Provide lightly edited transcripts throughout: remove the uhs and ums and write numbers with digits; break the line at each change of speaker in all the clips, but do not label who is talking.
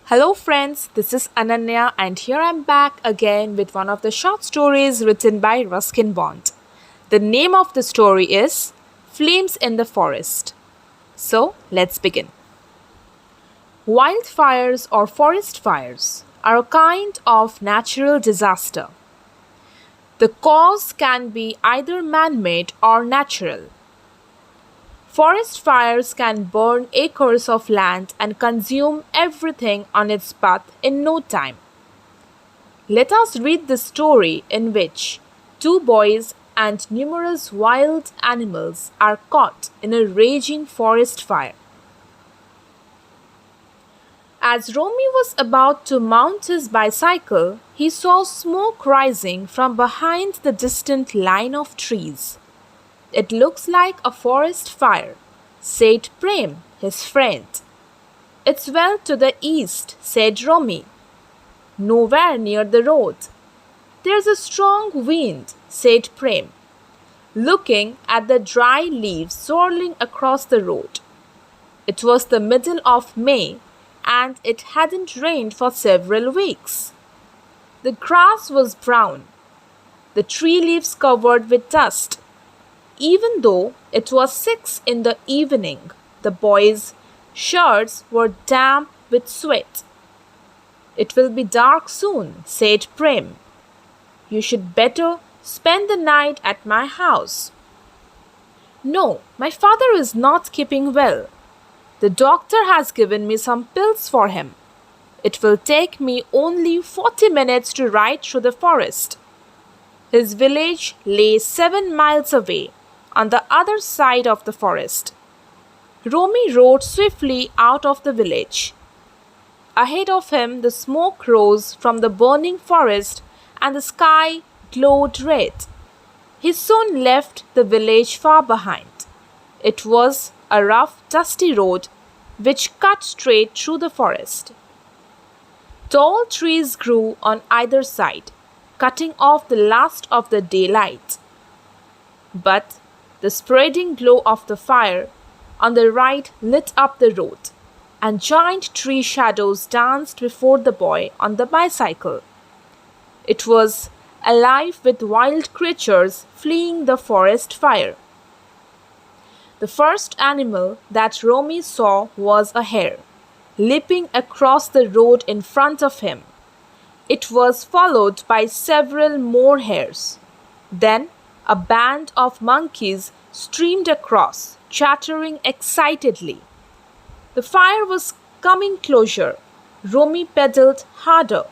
Hello, friends, this is Ananya, and here I'm back again with one of the short stories written by Ruskin Bond. The name of the story is Flames in the Forest. So, let's begin. Wildfires or forest fires are a kind of natural disaster. The cause can be either man made or natural. Forest fires can burn acres of land and consume everything on its path in no time. Let us read the story in which two boys and numerous wild animals are caught in a raging forest fire. As Romy was about to mount his bicycle, he saw smoke rising from behind the distant line of trees. It looks like a forest fire, said Prem, his friend. It's well to the east, said Romy. Nowhere near the road. There's a strong wind, said Prem, looking at the dry leaves swirling across the road. It was the middle of May, and it hadn't rained for several weeks. The grass was brown, the tree leaves covered with dust. Even though it was 6 in the evening, the boys' shirts were damp with sweat. It will be dark soon, said Prem. You should better spend the night at my house. No, my father is not keeping well. The doctor has given me some pills for him. It will take me only 40 minutes to ride through the forest. His village lay 7 miles away, on the other side of the forest. Romy rode swiftly out of the village. Ahead of him, the smoke rose from the burning forest and the sky glowed red. He soon left the village far behind. It was a rough, dusty road which cut straight through the forest. Tall trees grew on either side, cutting off the last of the daylight. But the spreading glow of the fire on the right lit up the road, and giant tree shadows danced before the boy on the bicycle. It was alive with wild creatures fleeing the forest fire. The first animal that Romy saw was a hare, leaping across the road in front of him. It was followed by several more hares. Then a band of monkeys streamed across, chattering excitedly. The fire was coming closer. Romy pedaled harder.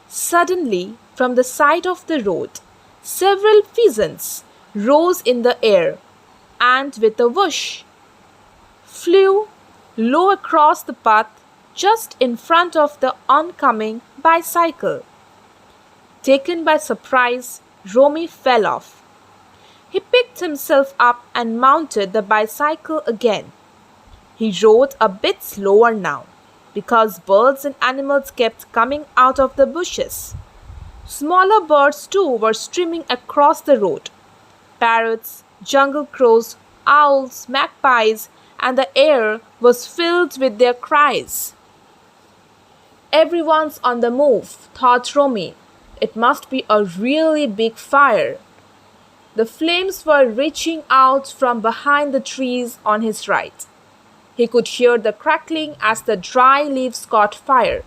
Suddenly, from the side of the road, several pheasants rose in the air and with a whoosh flew low across the path just in front of the oncoming bicycle. Taken by surprise, Romy fell off. He picked himself up and mounted the bicycle again. He rode a bit slower now, because birds and animals kept coming out of the bushes. Smaller birds too were streaming across the road. Parrots, jungle crows, owls, magpies, and the air was filled with their cries. Everyone's on the move, thought Romy. It must be a really big fire. The flames were reaching out from behind the trees on his right. He could hear the crackling as the dry leaves caught fire.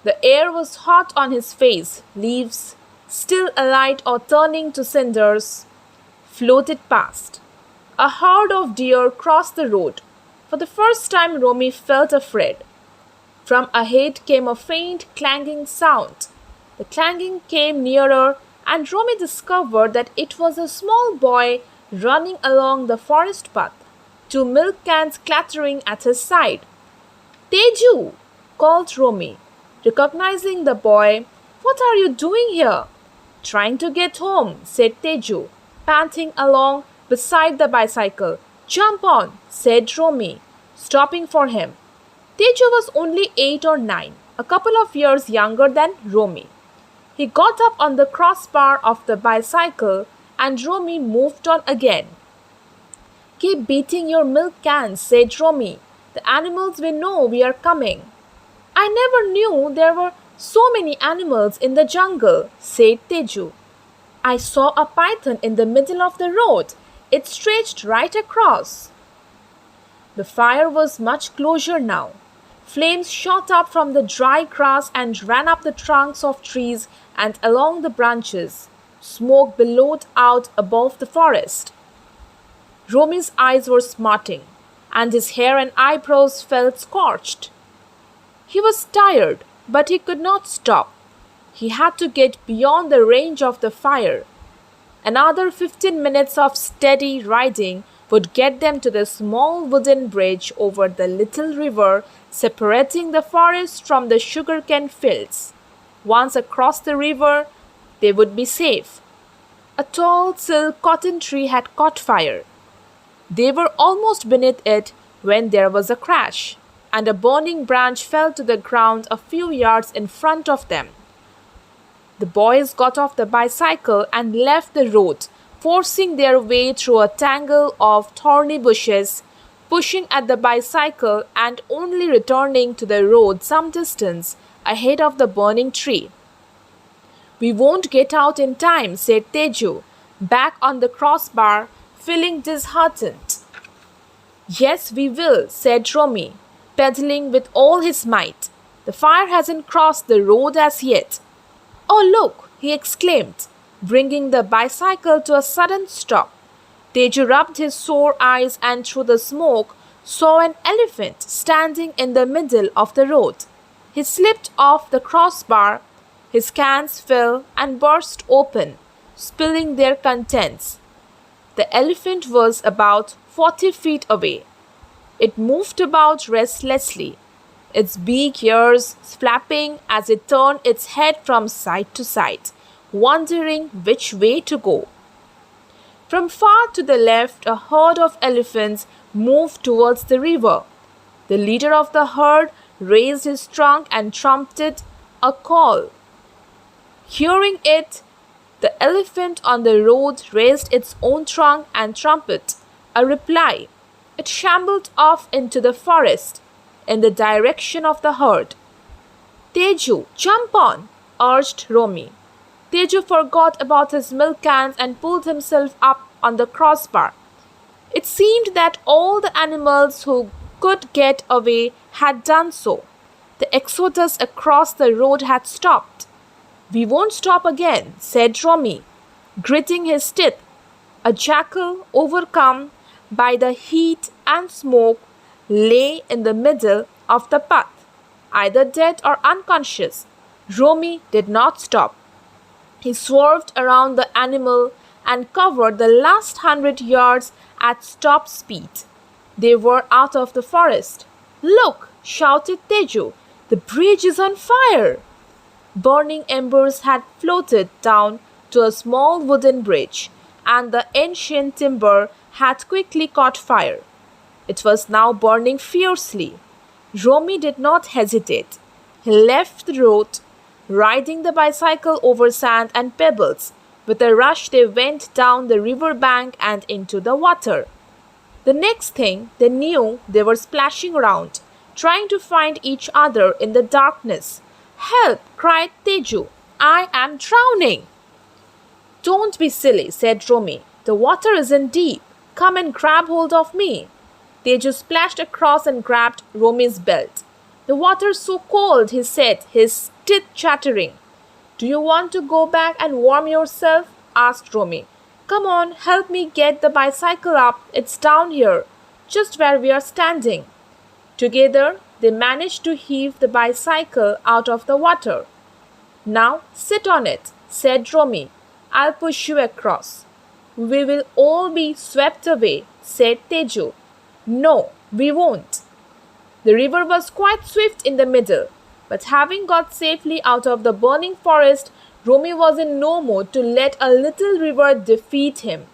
The air was hot on his face. Leaves, still alight or turning to cinders, floated past. A herd of deer crossed the road. For the first time, Romy felt afraid. From ahead came a faint clanging sound. The clanging came nearer, and Romy discovered that it was a small boy running along the forest path, 2 milk cans clattering at his side. Teju, called Romy, recognizing the boy. What are you doing here? Trying to get home, said Teju, panting along beside the bicycle. Jump on, said Romy, stopping for him. Teju was only 8 or 9, a couple of years younger than Romy. He got up on the crossbar of the bicycle and Romy moved on again. Keep beating your milk cans, said Romy. The animals will know we are coming. I never knew there were so many animals in the jungle, said Teju. I saw a python in the middle of the road. It stretched right across. The fire was much closer now. Flames shot up from the dry grass and ran up the trunks of trees and along the branches. Smoke billowed out above the forest. Romi's eyes were smarting, and his hair and eyebrows felt scorched. He was tired, but he could not stop. He had to get beyond the range of the fire. Another 15 minutes of steady riding would get them to the small wooden bridge over the little river separating the forest from the sugarcane fields. Once across the river, they would be safe. A tall silk cotton tree had caught fire. They were almost beneath it when there was a crash, and a burning branch fell to the ground a few yards in front of them. The boys got off the bicycle and left the road, forcing their way through a tangle of thorny bushes, pushing at the bicycle and only returning to the road some distance ahead of the burning tree. We won't get out in time, said Teju, back on the crossbar, feeling disheartened. Yes, we will, said Romy, pedaling with all his might. The fire hasn't crossed the road as yet. Oh, look, he exclaimed, bringing the bicycle to a sudden stop. Teju rubbed his sore eyes and through the smoke saw an elephant standing in the middle of the road. He slipped off the crossbar, his cans fell and burst open, spilling their contents. The elephant was about 40 feet away. It moved about restlessly, its big ears flapping as it turned its head from side to side, wondering which way to go. From far to the left, a herd of elephants moved towards the river. The leader of the herd raised his trunk and trumpeted a call. Hearing it, the elephant on the road raised its own trunk and trumpet, a reply. It shambled off into the forest, in the direction of the herd. Teju, jump on, urged Romy. Teju forgot about his milk cans and pulled himself up on the crossbar. It seemed that all the animals who could get away had done so. The exodus across the road had stopped. We won't stop again, said Romy, gritting his teeth. A jackal, overcome by the heat and smoke, lay in the middle of the path, either dead or unconscious. Romy did not stop. He swerved around the animal and covered the last 100 yards at top speed. They were out of the forest. Look, shouted Teju, the bridge is on fire. Burning embers had floated down to a small wooden bridge, and the ancient timber had quickly caught fire. It was now burning fiercely. Romy did not hesitate. He left the road, riding the bicycle over sand and pebbles. With a rush, they went down the river bank and into the water. The next thing they knew, they were splashing around, trying to find each other in the darkness. Help! Cried Teju. I am drowning. Don't be silly, said Romy. The water isn't deep. Come and grab hold of me. Teju splashed across and grabbed Romy's belt. The water's so cold, he said, his teeth chattering. Do you want to go back and warm yourself? Asked Romy. Come on, help me get the bicycle up. It's down here, just where we are standing. Together, they managed to heave the bicycle out of the water. Now, sit on it, said Romy. I'll push you across. We will all be swept away, said Teju. No, we won't. The river was quite swift in the middle, but having got safely out of the burning forest, Romy was in no mood to let a little river defeat him.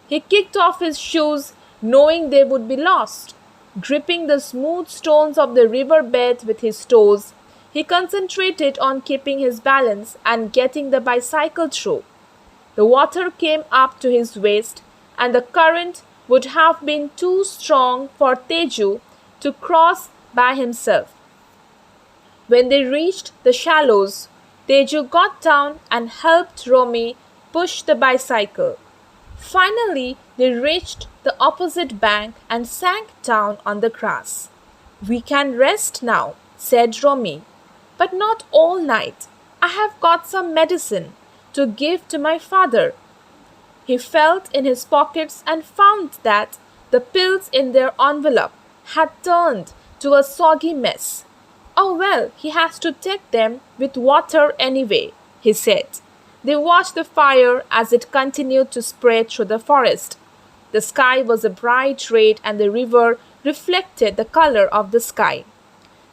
He kicked off his shoes, knowing they would be lost. Gripping the smooth stones of the river bed with his toes, he concentrated on keeping his balance and getting the bicycle through. The water came up to his waist, and the current would have been too strong for Teju to cross by himself. When they reached the shallows, Teju got down and helped Romy push the bicycle. Finally, they reached the opposite bank and sank down on the grass. "We can rest now," said Romy, "but not all night. I have got some medicine to give to my father." He felt in his pockets and found that the pills in their envelope had turned to a soggy mess. "Oh well, he has to take them with water anyway," he said. They watched the fire as it continued to spread through the forest. The sky was a bright red and the river reflected the color of the sky.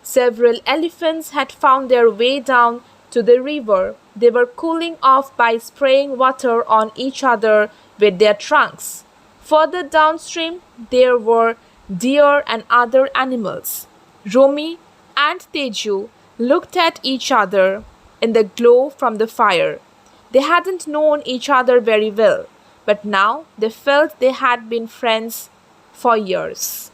Several elephants had found their way down to the river. They were cooling off by spraying water on each other with their trunks. Further downstream, there were deer and other animals. Romy and Teju looked at each other in the glow from the fire. They hadn't known each other very well, but now they felt they had been friends for years.